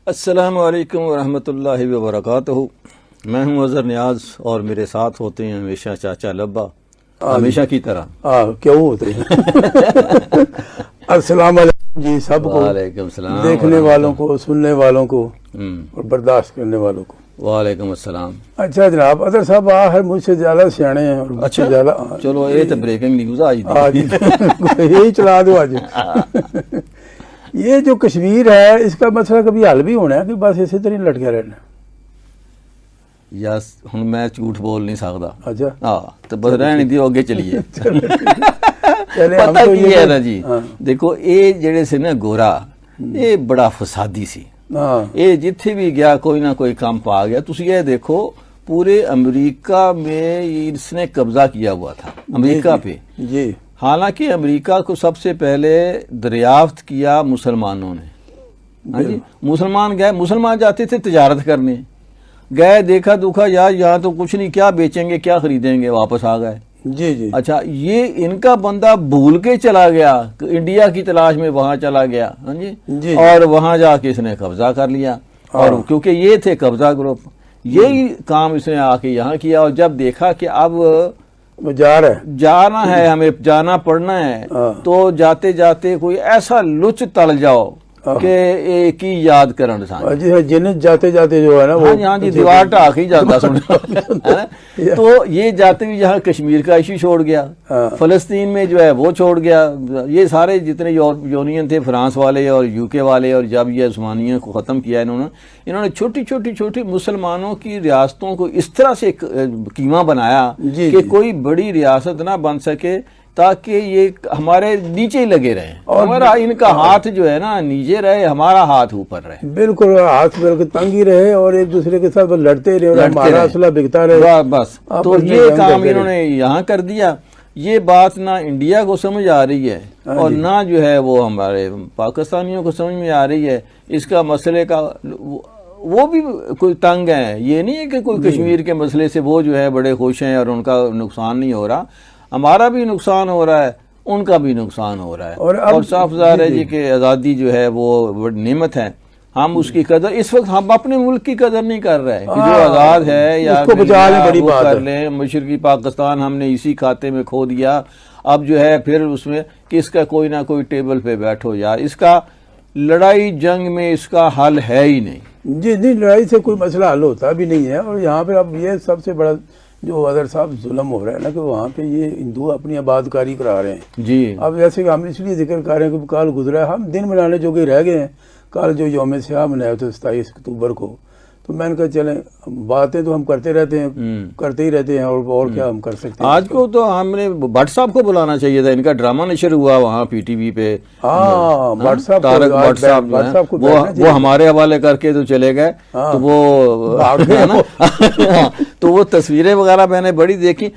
السلام علیکم ورحمۃ اللہ وبرکاتہ. میں ہوں اظہر نیاز اور میرے ساتھ ہوتے ہیں ہمیشہ چاچا لبا، ہمیشہ کی طرح. کیوں ہوتے ہیں؟ السلام علیکم جی سب کو، وعلیکم السلام، دیکھنے والوں کو، سننے والوں کو اور برداشت کرنے والوں کو. وعلیکم السلام. اچھا جناب اظہر صاحب آخر مجھ سے زیادہ سیانے ہیں اور مجھ سے زیادہ چلو یہ تو بریکنگ نیوز آج یہی چلا دو آج. یہ جو کشمیر ہے اس کا مسئلہ کبھی حل بھی ہونا ہے کہ بس اسی طرح لٹکے رہنا؟ یس ہوں میں جھوٹ بول نہیں سکتا. اچھا ہاں تو بس رہنے دیو، اگے چلیے. پتہ کی ہے نا جی، دیکھو یہ جڑے سے نا گورا یہ بڑا فسادی سی. یہ جتھے بھی گیا کوئی نہ کوئی کام پا گیا. تسی یہ دیکھو پورے امریکہ میں اس نے قبضہ کیا ہوا تھا امریکہ پہ. جی حالانکہ امریکہ کو سب سے پہلے دریافت کیا مسلمانوں نے. ہاں جی، مسلمان گئے، مسلمان جاتے تھے تجارت کرنے، گئے دیکھا دکھا یار یہاں تو کچھ نہیں، کیا بیچیں گے کیا خریدیں گے، واپس آ گئے. جی جی اچھا یہ ان کا بندہ بھول کے چلا گیا انڈیا کی تلاش میں، وہاں چلا گیا. ہاں جی، اور وہاں جا کے اس نے قبضہ کر لیا. اور کیونکہ یہ تھے قبضہ گروپ، یہی کام اس نے آ کے یہاں کیا. اور جب دیکھا کہ اب جانا ہے، ہمیں جانا پڑنا ہے، تو جاتے جاتے کوئی ایسا لچ تل جاؤ کہ ایک ہی یاد کرن سان جن جاتے جاتے جو ہے نا ہاں جی دیوار ٹاک ہی جاتا سن. تو یہ جاتے بھی یہاں کشمیر کا ایشو چھوڑ گیا، فلسطین میں جو ہے وہ چھوڑ گیا. یہ سارے جتنے یونین تھے، فرانس والے اور یو کے والے، اور جب یہ عثمانیہ کو ختم کیا انہوں نے چھوٹی مسلمانوں کی ریاستوں کو اس طرح سے کیما بنایا کہ کوئی بڑی ریاست نہ بن سکے، تاکہ یہ ہمارے نیچے ہی لگے رہے. ہمارا ان کا ہاتھ جو ہے نا نیچے رہے، ہمارا ہاتھ اوپر رہے. بالکل ہاتھ بالکل تنگ ہی رہے اور ایک دوسرے کے ساتھ لڑتے رہے اور ہمارا اسلحہ بکتا رہے. بس تو یہ کام انہوں نے یہاں کر دیا. یہ بات نہ انڈیا کو سمجھ آ رہی ہے اور نہ جو ہے وہ ہمارے پاکستانیوں کو سمجھ میں آ رہی ہے. اس کا مسئلے کا وہ بھی کوئی تنگ ہے. یہ نہیں ہے کہ کوئی کشمیر کے مسئلے سے وہ جو ہے بڑے خوش ہیں اور ان کا نقصان نہیں ہو رہا. ہمارا بھی نقصان ہو رہا ہے، ان کا بھی نقصان ہو رہا ہے. اور صاف ظاہر ہے جی کہ آزادی جو ہے وہ بڑی نعمت ہے. ہم اس کی قدر اس وقت ہم اپنے ملک کی قدر نہیں کر رہے کہ جو آزاد ہے یا بڑی بات کر لیں. مشرقی پاکستان ہم نے اسی کھاتے میں کھو دیا. اب جو ہے پھر اس میں کہ اس کا کوئی نہ کوئی ٹیبل پہ بیٹھو یار. اس کا لڑائی جنگ میں اس کا حل ہے ہی نہیں. جی نہیں، لڑائی سے کوئی مسئلہ حل ہوتا بھی نہیں ہے. اور یہاں پہ اب یہ سب سے بڑا جو اظہر صاحب ظلم ہو رہا ہے نا کہ وہاں پہ یہ ہندو اپنی آباد کاری کرا رہے ہیں. جی اب جیسے کہ ہم اس لیے ذکر کر رہے ہیں کہ کل گزرا ہے، ہم دن منانے جو کہ رہ گئے ہیں. کل جو یوم سیاہ منایا تھا 27 اکتوبر کو، تو میں نے کہا چلیں باتیں تو ہم کرتے رہتے ہیں، کرتے ہی رہتے ہیں، اور کیا ہم کر سکتے ہیں. آج کو تو ہم نے بٹ صاحب کو بلانا چاہیے تھا. ان کا ڈرامہ نشر ہوا وہاں پی ٹی وی پہ. ہاں بٹ صاحب، تارک بٹ صاحب وہ ہمارے حوالے کر کے تو چلے گئے. تو وہ تو وہ تصویریں وغیرہ میں نے بڑی دیکھی.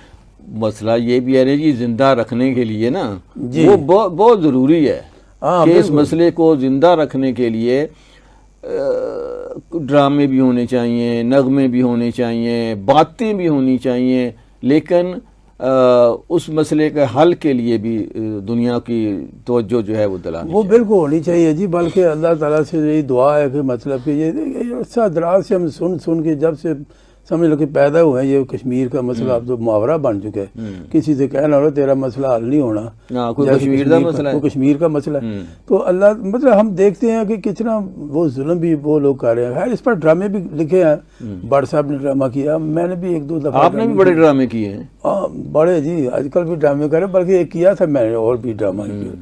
مسئلہ یہ بھی ہے جی زندہ رکھنے کے لیے نا وہ بہت ضروری ہے کہ اس مسئلے کو زندہ رکھنے کے لیے ڈرامے بھی ہونے چاہیے، نغمے بھی ہونے چاہیے، باتیں بھی ہونی چاہیے، لیکن اس مسئلے کے حل کے لیے بھی دنیا کی توجہ جو ہے وہ دلانی وہ بالکل ہونی چاہیے جی. بلکہ اللہ تعالیٰ سے یہی دعا ہے کہ مطلب کہ یہ اچھا دراز سے ہم سن کے جب سے سمجھ لو کہ پیدا ہوئے ہیں، یہ کشمیر کا مسئلہ اب تو محاورہ بن چکا ہے. کسی سے کہنا ہو تیرا مسئلہ حل نہیں ہونا، کوئی کشمیر کا مسئلہ. تو اللہ مطلب ہم دیکھتے ہیں کہ کتنا وہ ظلم بھی وہ لوگ کر رہے ہیں. خیر اس پر ڈرامے بھی لکھے ہیں. بٹ صاحب نے ڈرامہ کیا، میں نے بھی ایک دو دفعہ. آپ نے بھی بڑے ڈرامے کیے ہیں؟ ہاں بڑے جی، آج کل بھی ڈرامے کرے، بلکہ ایک کیا تھا میں نے اور بھی ڈرامہ کیا.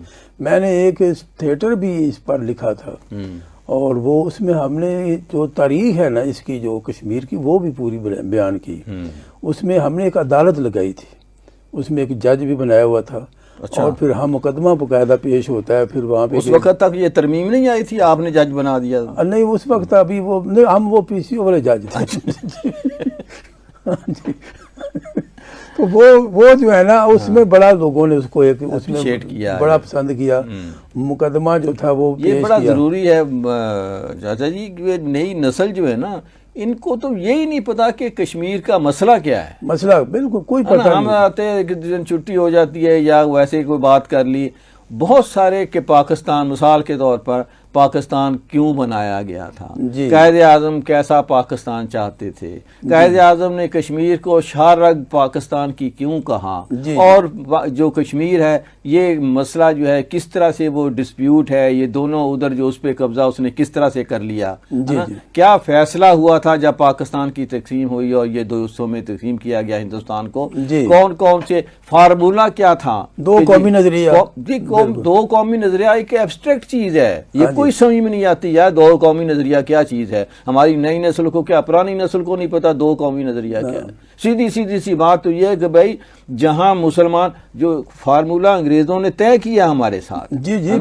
میں نے ایک تھیٹر بھی اس پر لکھا تھا، اور وہ اس میں ہم نے جو تاریخ ہے نا اس کی جو کشمیر کی وہ بھی پوری بیان کی. اس میں ہم نے ایک عدالت لگائی تھی، اس میں ایک جج بھی بنایا ہوا تھا. اور پھر ہم مقدمہ باقاعدہ پیش ہوتا ہے. پھر وہاں پہ اس وقت تک یہ ترمیم نہیں آئی تھی، آپ نے جج بنا دیا؟ نہیں اس وقت ابھی وہ ہم وہ پی سی او والے جج تھے. تو وہ جو ہے نا اس میں بڑا لوگوں نے اس کو اس میں بڑا پسند کیا. مقدمہ جو تھا وہ یہ بڑا ضروری ہے چاچا جی. نئی نسل جو ہے نا ان کو تو یہی نہیں پتا کہ کشمیر کا مسئلہ کیا ہے. مسئلہ بالکل کوئی پتہ نہیں. ہم آتے ہیں کہ دن چھٹی ہو جاتی ہے یا ویسے کوئی بات کر لی. بہت سارے کہ پاکستان مثال کے طور پر پاکستان کیوں بنایا گیا تھا، جی قائد اعظم کیسا پاکستان چاہتے تھے، قائد اعظم نے کشمیر کو شاہ رگ پاکستان کی کیوں کہا، جی اور جو کشمیر ہے یہ مسئلہ جو ہے کس طرح سے وہ ڈسپیوٹ ہے، یہ دونوں ادھر جو اس پہ قبضہ اس نے کس طرح سے کر لیا، جی جی کیا فیصلہ ہوا تھا جب پاکستان کی تقسیم ہوئی اور یہ 2 حصوں میں تقسیم کیا گیا ہندوستان کو، جی کون کون سے فارمولہ کیا تھا، دو قومی نظریہ، جی دو قومی نظریہ ایک ایبسٹریکٹ چیز ہے، یہ کوئی سمجھ میں نہیں آتی ہے 2 قومی نظریہ کیا چیز ہے، ہماری نئی نسل کو کیا، پرانی نسل کو نہیں پتا 2 قومی نظریہ کیا ہے۔ سیدھی سی بات تو یہ ہے کہ بھائی جہاں مسلمان جو فارمولہ انگریزوں نے طے کیا ہمارے ساتھ، جی جی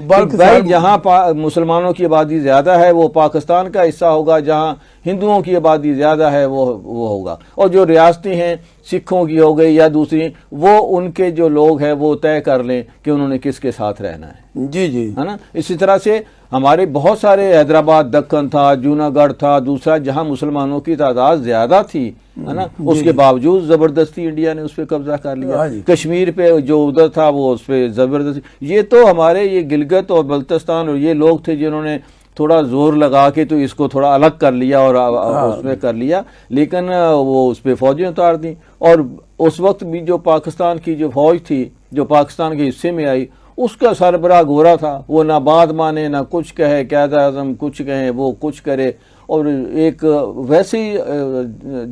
بھائی جہاں مسلمانوں کی آبادی زیادہ ہے وہ پاکستان کا حصہ ہوگا، جہاں ہندوؤں کی آبادی زیادہ ہے وہ ہوگا، اور جو ریاستیں ہیں سکھوں کی ہو گئی یا دوسری، وہ ان کے جو لوگ ہیں وہ طے کر لیں کہ انہوں نے کس کے ساتھ رہنا ہے، جی جی ہے نا۔ اسی طرح سے ہمارے بہت سارے حیدرآباد، دکن تھا، جوناگڑھ تھا، دوسرا جہاں مسلمانوں کی تعداد زیادہ تھی، ہے نا، اس کے باوجود زبردستی انڈیا نے اس پہ قبضہ کر لیا۔ کشمیر پہ جو ادھر تھا وہ اس پہ زبردستی، یہ تو ہمارے یہ گلگت اور بلتستان اور یہ لوگ تھے جنہوں نے تھوڑا زور لگا کے تو اس کو تھوڑا الگ کر لیا اور اس میں کر لیا، لیکن وہ اس پہ فوجیں اتار دیں، اور اس وقت بھی جو پاکستان کی جو فوج تھی جو پاکستان کے حصے میں آئی اس کا سربراہ گورا تھا، وہ نہ بات مانے نہ کچھ کہے، قائد اعظم کچھ کہیں وہ کچھ کرے، اور ایک ویسے ہی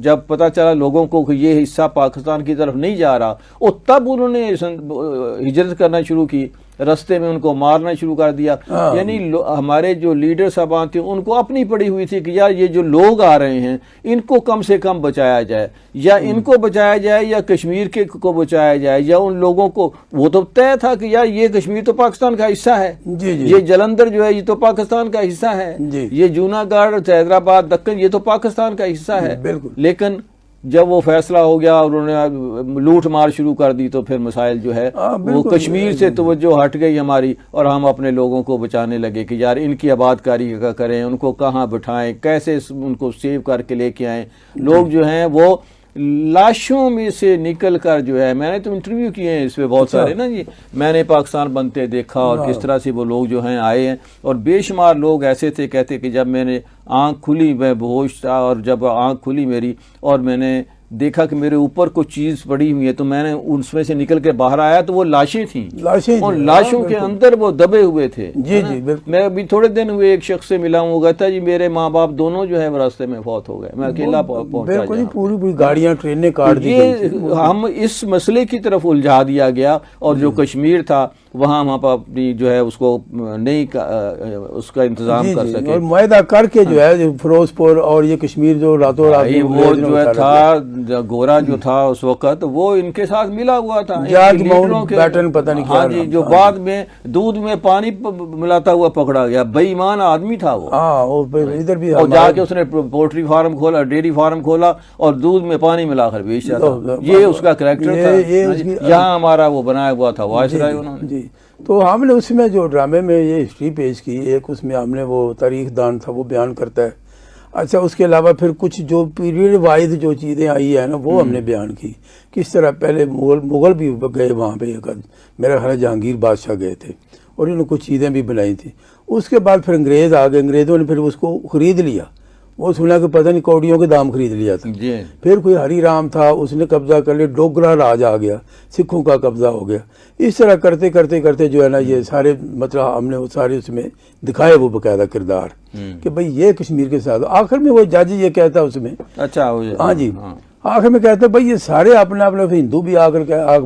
جب پتہ چلا لوگوں کو کہ یہ حصہ پاکستان کی طرف نہیں جا رہا، اور تب انہوں نے ہجرت کرنا شروع کی، رستے میں ان کو مارنا شروع کر دیا۔ یعنی ہمارے جو لیڈر صاحبان تھے ان کو اپنی پڑی ہوئی تھی کہ یار یہ جو لوگ آ رہے ہیں ان کو کم سے کم بچایا جائے، یا ان کو بچایا جائے یا کشمیر کے کو بچایا جائے، یا ان لوگوں کو، وہ تو طے تھا کہ یار یہ کشمیر تو پاکستان کا حصہ ہے، یہ جلندھر جو ہے یہ تو پاکستان کا حصہ ہے، یہ جوناگڑھ، حیدرآباد، دکن یہ تو پاکستان کا حصہ ہے، لیکن جب وہ فیصلہ ہو گیا اور انہوں نے لوٹ مار شروع کر دی تو پھر مسائل جو ہے وہ کشمیر سے توجہ ہٹ گئی ہماری، اور ہم اپنے لوگوں کو بچانے لگے کہ یار ان کی آباد کاری کریں، ان کو کہاں بٹھائیں، کیسے ان کو سیو کر کے لے کے آئیں۔ لوگ جو ہیں وہ لاشوں میں سے نکل کر جو ہے، میں نے تو انٹرویو کیے ہیں اس پہ بہت سارے نا جی، میں نے پاکستان بنتے دیکھا اور کس طرح سے وہ لوگ جو ہیں آئے ہیں، اور بے شمار لوگ ایسے تھے کہتے کہ جب میں نے آنکھ کھلی میں بہوش تھا، اور جب آنکھ کھلی میری اور میں نے دیکھا کہ میرے اوپر کچھ چیز پڑی ہوئی ہے تو میں نے اس میں سے نکل کے باہر آیا تو وہ لاشیں تھیں، اور لاشوں کے اندر وہ دبے ہوئے تھے۔ جی جی میں ابھی تھوڑے دن ہوئے ایک شخص سے ملا ہوں، وہ کہتا جی میرے ماں باپ دونوں جو ہے راستے میں فوت ہو گئے، میں اکیلا پہنچا۔ پوری گاڑیاں ٹرینیں کاٹ دی، یہ ہم اس مسئلے کی طرف الجھا دیا گیا، اور جو کشمیر تھا وہاں ہم اپنی جو ہے اس کو نہیں اس کا انتظام کر سکے، اور معاہدہ کر کے جو ہے فیروز پور اور یہ کشمیر جو راتوں رات وہ جو ہے تھا گورا جو تھا اس وقت وہ ان کے ساتھ ملا ہوا تھا، ہاں جی، جو بعد میں دودھ میں پانی ملاتا ہوا پکڑا گیا، بے ایمان آدمی تھا وہ، ادھر بھی اور جا کے اس نے پولٹری فارم کھولا، ڈیری فارم کھولا اور دودھ میں پانی ملا کر بیچتا تھا، یہ اس کا کریکٹر تھا۔ یہاں ہمارا وہ بنایا ہوا تھا وائسرائے انہوں نے۔ جی تو ہم نے اس میں جو ڈرامے میں یہ ہسٹری پیش کی، ایک اس میں ہم نے وہ تاریخ دان تھا وہ بیان کرتا ہے، اچھا اس کے علاوہ پھر کچھ جو پیریڈ وائز جو چیزیں آئی ہیں نا وہ ہم نے بیان کی، کس طرح پہلے مغل بھی گئے وہاں پہ، میرا خیال جہانگیر بادشاہ گئے تھے اور انہوں نے کچھ چیزیں بھی بنائی تھیں، اس کے بعد پھر انگریز آ گئے، انگریزوں نے پھر اس کو خرید لیا، وہ سنا کہ پتہ نہیں کوڑیوں کے دام خرید لیا تھا، پھر کوئی ہری رام تھا اس نے قبضہ کر لیا، ڈوگرا راج آ گیا، سکھوں کا قبضہ ہو گیا، اس طرح کرتے کرتے کرتے جو ہے نا یہ سارے مطلب ہم نے وہ سارے اس میں دکھائے وہ باقاعدہ کردار کہ بھئی یہ کشمیر کے ساتھ، آخر میں وہ جج یہ کہتا ہے اس میں، اچھا ہاں جی آخر میں کہتا ہے بھئی یہ سارے اپنا اپنا ہندو بھی آ کر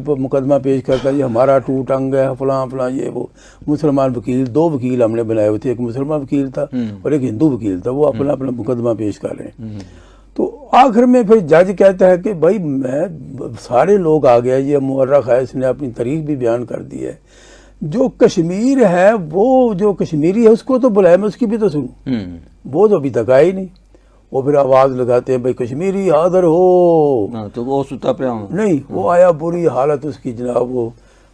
مقدمہ پیش کرتا ہے، یہ ہمارا ٹوٹ انگ ہے فلاں فلاں، یہ وہ مسلمان وکیل، 2 وکیل ہم نے بنائے ہوئے تھے، ایک مسلمان وکیل تھا اور ایک ہندو وکیل تھا، وہ اپنا اپنا مقدمہ پیش کر رہے ہیں۔ تو آخر میں پھر جج کہتا ہے کہ بھائی میں سارے لوگ آ گیا، یہ مورخ ہے اس نے اپنی تاریخ بھی بیان کر دی ہے، جو کشمیر ہے وہ جو کشمیری ہے اس کو تو بلائے، میں اس کی بھی تو سنوں، وہ تو ابھی تک آئی نہیں، وہ پھر آواز لگاتے ہیں بھائی کشمیری حاضر ہو، تو وہ ستا پہ نہیں، وہ آیا بری حالت اس کی جناب، وہ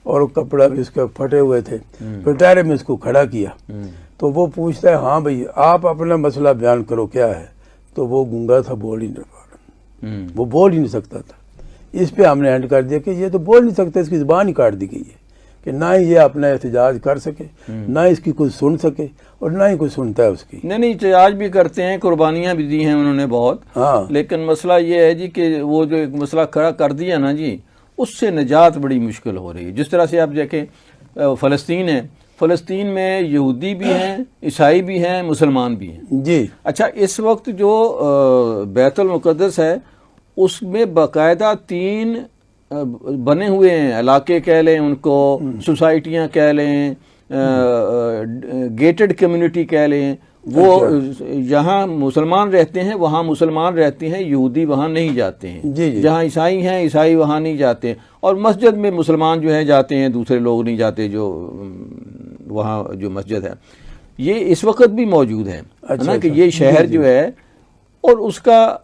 اور کپڑا بھی اس کے پھٹے ہوئے تھے، پھر ٹائرے میں اس کو کھڑا کیا تو وہ پوچھتا ہے ہاں بھائی آپ اپنا مسئلہ بیان کرو کیا ہے، تو وہ گونگا تھا، بول ہی نہیں پا، وہ بول ہی نہیں سکتا تھا، اس پہ ہم نے اینڈ کر دیا کہ یہ تو بول نہیں سکتا، اس کی زبان ہی کاٹ دی گئی ہے، کہ نہ ہی یہ اپنا احتجاج کر سکے، نہ اس کی کوئی سن سکے اور نہ ہی کوئی سنتا ہے اس کی. نہیں احتجاج بھی کرتے ہیں، قربانیاں بھی دی ہیں انہوں نے بہت. ہاں لیکن مسئلہ یہ ہے جی کہ وہ جو ایک مسئلہ کھڑا کر دیا نا جی، اس سے نجات بڑی مشکل ہو رہی ہے. جس طرح سے آپ دیکھیں فلسطین ہے، فلسطین میں یہودی بھی ہیں، عیسائی بھی ہیں، مسلمان بھی ہیں. جی. اچھا اس وقت جو بیت المقدس ہے اس میں باقاعدہ 3 بنے ہوئے ہیں علاقے کہہ لیں ان کو، سوسائٹیاں کہہ لیں، گیٹڈ کمیونٹی کہہ لیں. وہ جہاں مسلمان رہتے ہیں وہاں مسلمان رہتے ہیں، یہودی وہاں نہیں جاتے ہیں. جی جی. جہاں عیسائی ہیں عیسائی وہاں نہیں جاتے ہیں. اور مسجد میں مسلمان جو ہیں جاتے ہیں، دوسرے لوگ نہیں جاتے جو وہاں جو مسجد ہے. یہ اس وقت بھی موجود ہے نا کہ یہ شہر جو ہے، اور اس کا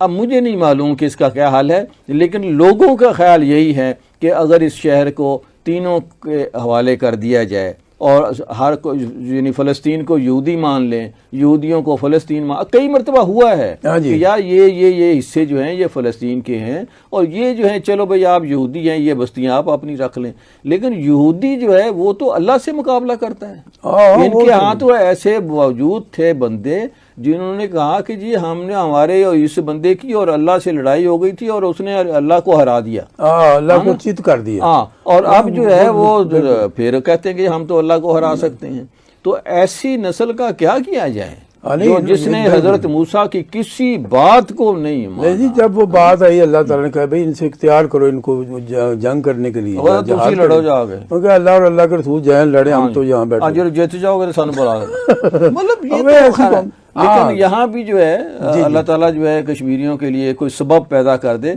اب مجھے نہیں معلوم کہ اس کا کیا حال ہے، لیکن لوگوں کا خیال یہی ہے کہ اگر اس شہر کو تینوں کے حوالے کر دیا جائے اور ہر کو یعنی فلسطین کو یہودی مان لیں، یہودیوں کو فلسطین کئی مرتبہ ہوا ہے کہ یار یہ حصے جو ہیں یہ فلسطین کے ہیں، اور یہ جو ہیں چلو بھئی آپ یہودی ہیں، یہ بستیاں آپ اپنی رکھ لیں. لیکن یہودی جو ہے وہ تو اللہ سے مقابلہ کرتا ہے. ان کے ہاں تو ایسے موجود تھے بندے جنہوں نے کہا کہ جی ہم نے ہمارے اور اس بندے کی اور اللہ سے لڑائی ہو گئی تھی اور اس نے اللہ کو ہرا دیا، اللہ کو چت کر دیا. ہاں اور اب جو ہے وہ پھر کہتے ہیں کہ ہم تو اللہ کو ہرا سکتے ہیں. تو ایسی نسل کا کیا کیا جائے جو جس نے حضرت موسیٰ کی کسی بات کو نہیں مانا. جی جب وہ بات آئی اللہ تعالیٰ نے کہا بھئی ان سے اختیار کرو ان کو جنگ کرنے کے لیے، تسی لڑو جا گئے، کیونکہ اللہ اور اللہ کے رسول جائیں لڑے، ہم تو یہاں بیٹھے. جو جیت جاؤ گے سانو بلا مطلب یہ تو لیکن یہاں بھی جو ہے اللہ تعالیٰ جو ہے کشمیریوں کے لیے کوئی سبب پیدا کر دے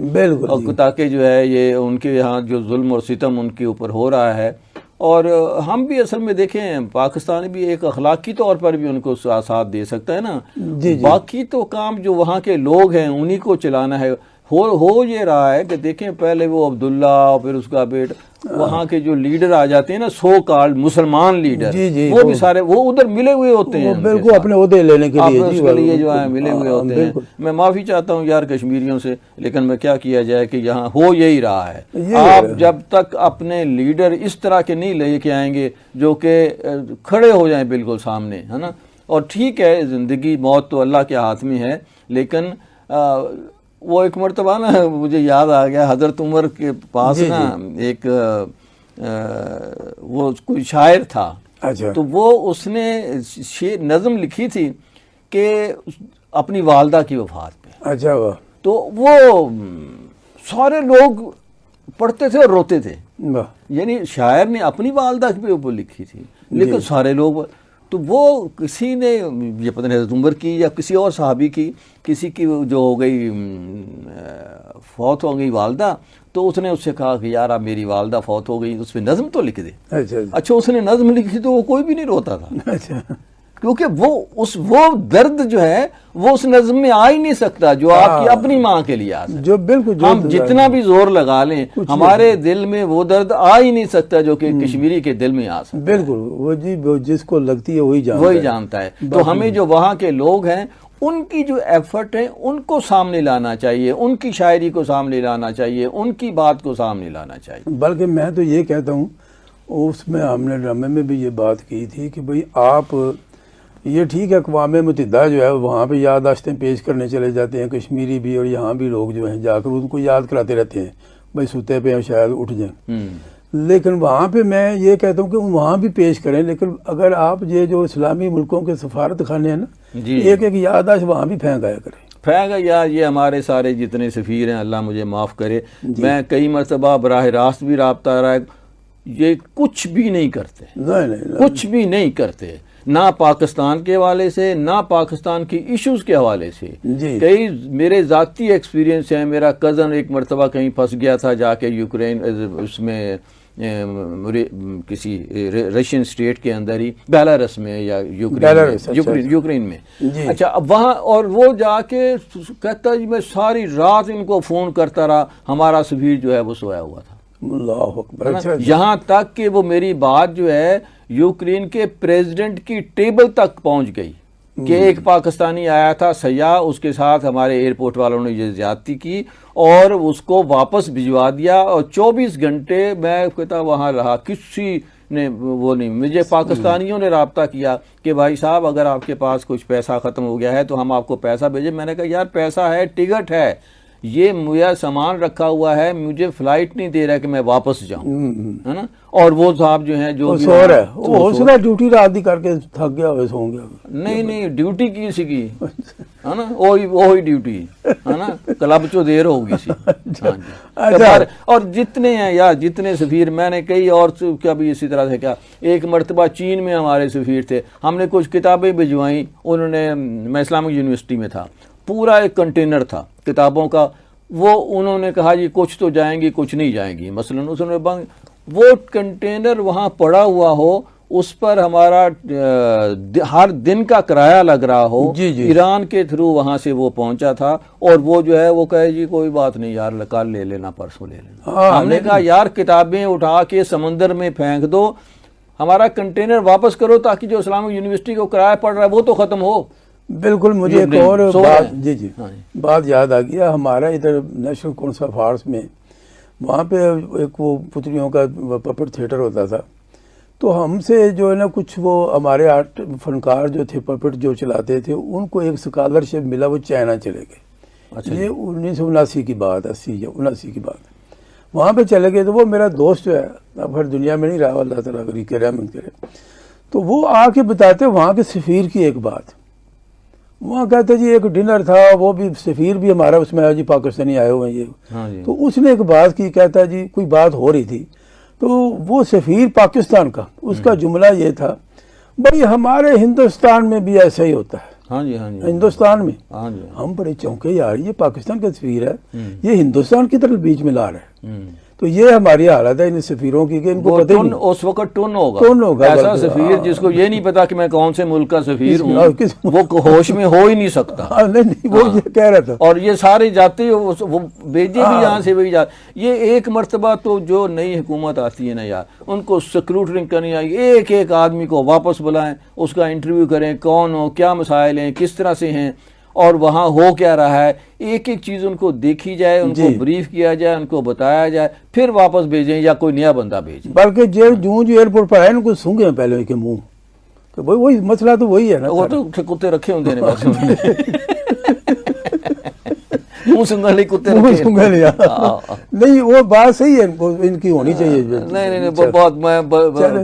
تاکہ جو ہے یہ ان کے یہاں جو ظلم اور ستم ان کے اوپر ہو رہا ہے. اور ہم بھی اصل میں دیکھیں پاکستان بھی ایک اخلاقی طور پر بھی ان کو ساتھ دے سکتا ہے نا. باقی تو کام جو وہاں کے لوگ ہیں انہی کو چلانا ہے. ہو یہ رہا ہے کہ دیکھیں پہلے وہ عبداللہ اور پھر اس کا بیٹ وہاں کے جو لیڈر آ جاتے ہیں نا سو کالڈ مسلمان لیڈر، وہ بھی سارے وہ ادھر ملے ہوئے ہوتے ہیں بالکل اپنے عہدے لینے کے لیے جو ہے ملے ہوئے ہوتے ہیں. میں معافی چاہتا ہوں یار کشمیریوں سے، لیکن میں کیا کیا جائے کہ یہاں ہو یہی رہا ہے. آپ جب تک اپنے لیڈر اس طرح کے نہیں لے کے آئیں گے جو کہ کھڑے ہو جائیں بالکل سامنے، ہے نا. اور ٹھیک ہے زندگی موت تو اللہ کے ہاتھ میں ہے، لیکن وہ ایک مرتبہ نا مجھے یاد آ گیا حضرت عمر کے پاس نا ایک وہ کوئی شاعر تھا، تو وہ اس نے نظم لکھی تھی کہ اپنی والدہ کی وفات پہ. اچھا. تو وہ سارے لوگ پڑھتے تھے اور روتے تھے. یعنی شاعر نے اپنی والدہ کے اوپر لکھی تھی لیکن سارے لوگ. تو وہ کسی نے یہ پتہ نہیں حضرت عمر کی یا کسی اور صحابی کی کسی کی جو ہو گئی فوت ہو گئی والدہ، تو اس نے اس سے کہا کہ یار اب میری والدہ فوت ہو گئی اس پہ نظم تو لکھ دے. اچھا اس نے نظم لکھی تو وہ کوئی بھی نہیں روتا تھا کیونکہ وہ درد جو ہے وہ اس نظم میں آ ہی نہیں سکتا جو آپ کی اپنی ماں کے لیے آ سکتا. جو بالکل ہم جتنا بھی زور لگا لیں ہمارے دل میں وہ درد آ ہی نہیں سکتا جو کہ کشمیری کے دل میں آ سکتا. بالکل وہ جی جس کو لگتی ہے وہی جانتا ہے. تو ہمیں جو وہاں کے لوگ ہیں ان کی جو ایفرٹ ہے ان کو سامنے لانا چاہیے، ان کی شاعری کو سامنے لانا چاہیے، ان کی بات کو سامنے لانا چاہیے. بلکہ میں تو یہ کہتا ہوں اس میں ہم نے ڈرامے میں بھی یہ بات کی تھی کہ بھئی آپ یہ ٹھیک ہے اقوام متحدہ جو ہے وہاں پہ یادداشتیں پیش کرنے چلے جاتے ہیں کشمیری بھی، اور یہاں بھی لوگ جو ہیں جا کر ان کو یاد کراتے رہتے ہیں بھائی سوتے پہ شاید اٹھ جائیں. لیکن وہاں پہ میں یہ کہتا ہوں کہ وہاں بھی پیش کریں، لیکن اگر آپ یہ جو اسلامی ملکوں کے سفارت خانے ہیں نا ایک یادداشت وہاں بھی پھینکایا کریں. یا یہ ہمارے سارے جتنے سفیر ہیں اللہ مجھے معاف کرے، میں کئی مرتبہ براہ راست بھی رابطہ رہا ہے، یہ کچھ بھی نہیں کرتے، کچھ بھی نہیں کرتے، نہ پاکستان کے حوالے سے نہ پاکستان کی ایشوز کے حوالے سے. کئی میرے ذاتی ایکسپیرینس ہیں. میرا کزن ایک مرتبہ کہیں پھنس گیا تھا جا کے یوکرین، اس میں کسی رشین اسٹیٹ کے اندر ہی، بیلاروس میں یا یوکرین میں. اچھا اب وہاں اور وہ جا کے کہتا جی میں ساری رات ان کو فون کرتا رہا، ہمارا سفیر جو ہے وہ سویا ہوا تھا. اللہ اکبر. یہاں تک کہ وہ میری بات جو ہے یوکرین کے پریزیڈنٹ کی ٹیبل تک پہنچ گئی. کہ ایک پاکستانی آیا تھا سیاح، اس کے ساتھ ہمارے ایئرپورٹ والوں نے یہ زیادتی کی اور اس کو واپس بھجوا دیا، اور 24 گھنٹے میں کہتا وہاں رہا، کسی نے وہ نہیں. مجھے پاکستانیوں نے رابطہ کیا کہ بھائی صاحب اگر آپ کے پاس کچھ پیسہ ختم ہو گیا ہے تو ہم آپ کو پیسہ بھیجیں. میں نے کہا یار پیسہ ہے، ٹکٹ ہے، یہ میرا سامان رکھا ہوا ہے، مجھے فلائٹ نہیں دے رہا کہ میں واپس جاؤں، ہے نا. اور وہ صاحب جو ہیں جو سو رہا ہے، وہ ہو سکتا ہے ڈیوٹی رات دی کر کے تھک گیا ہوئے سو گیا. نہیں ڈیوٹی کی سکی ہے نا، وہی ڈیوٹی ہے نا، کلب چو دیر ہوگی سی. ہاں جی. اور جتنے ہیں یار، جتنے سفیر، میں نے کئی اور کا بھی اسی طرح سے کیا. ایک مرتبہ چین میں ہمارے سفیر تھے، ہم نے کچھ کتابیں بھجوائیں، انہوں نے، میں اسلامک یونیورسٹی میں تھا، پورا ایک کنٹینر تھا کتابوں کا، وہ انہوں نے کہا جی کچھ تو جائیں گی کچھ نہیں جائیں گی. مثلا اس نے وہ کنٹینر وہاں پڑا ہوا ہو، اس پر ہمارا ہر دن کا کرایہ لگ رہا ہو، ایران کے تھرو وہاں سے وہ پہنچا تھا، اور وہ جو ہے وہ کہے جی کوئی بات نہیں یار کل لے لینا، پرسوں لے لینا. ہم نے کہا یار کتابیں اٹھا کے سمندر میں پھینک دو، ہمارا کنٹینر واپس کرو تاکہ جو اسلامک یونیورسٹی کو کرایہ پڑ رہا ہے وہ تو ختم ہو. بالکل. مجھے ایک اور بات یاد آ گیا. ہمارا ادھر نیشنل کونسل آف آرٹس میں وہاں پہ ایک وہ پتلیوں کا پپٹ تھیٹر ہوتا تھا، تو ہم سے جو ہے نا کچھ وہ ہمارے آرٹ فنکار جو تھے پپٹ جو چلاتے تھے، ان کو ایک اسکالرشپ ملا، وہ چائنا چلے گئے. یہ 1979 کی بات، 80 یا 79 کی بات. وہاں پہ چلے گئے تو وہ میرا دوست جو ہے اب ہر دنیا میں نہیں رہا، اللہ تعالیٰ غریب کے رحمت کرے، تو وہ آ کے بتاتے وہاں کے سفیر کی ایک بات. وہاں کہتے جی ایک ڈنر تھا، وہ بھی سفیر بھی ہمارا اس میں جی پاکستانی آئے ہوئے ہیں یہ. تو اس نے ایک بات کی، کہتا جی کوئی بات ہو رہی تھی، تو وہ سفیر پاکستان کا، اس کا جملہ یہ تھا بھائی ہمارے ہندوستان میں بھی ایسا ہی ہوتا ہے. ہندوستان میں ہم بڑے چونکے یار، یہ پاکستان کا سفیر ہے، یہ ہندوستان کی طرف بیچ میں لا رہا ہے. تو یہ ہماری حالت ہے ان سفیروں کی کہ ان کو پتہ نہیں، اس وقت ٹن ہوگا ایسا سفیر جس کو یہ نہیں پتا کہ میں کون سے ملک کا سفیر ہوں، وہ ہوش میں ہو ہی نہیں سکتا. نہیں وہ یہ کہہ رہا تھا. اور یہ سارے جاتے وہ بھیجے بھی یہاں سے وہی جاتے. یہ ایک مرتبہ تو جو نئی حکومت آتی ہے نا یار، ان کو سکروٹنگ کرنی آئی، ایک ایک آدمی کو واپس بلائیں، اس کا انٹرویو کریں، کون ہو، کیا مسائل ہیں، کس طرح سے ہیں، اور وہاں ہو کیا رہا ہے، ایک ایک چیز ان کو دیکھی جائے، ان کو بریف کیا جائے، ان کو بتایا جائے، پھر واپس بھیجیں یا کوئی نیا بندہ بھیجیں. بلکہ جو ایئرپورٹ پر آئے ان کو سونگے ہیں پہلے کے منہ، تو وہی مسئلہ تو وہی ہے نا. وہ تو کتے رکھے ہوتے ہیں بس منہ سنگھالی کتے نہیں، وہ بات صحیح ہے، ان کی ہونی چاہیے. نہیں بہت، میں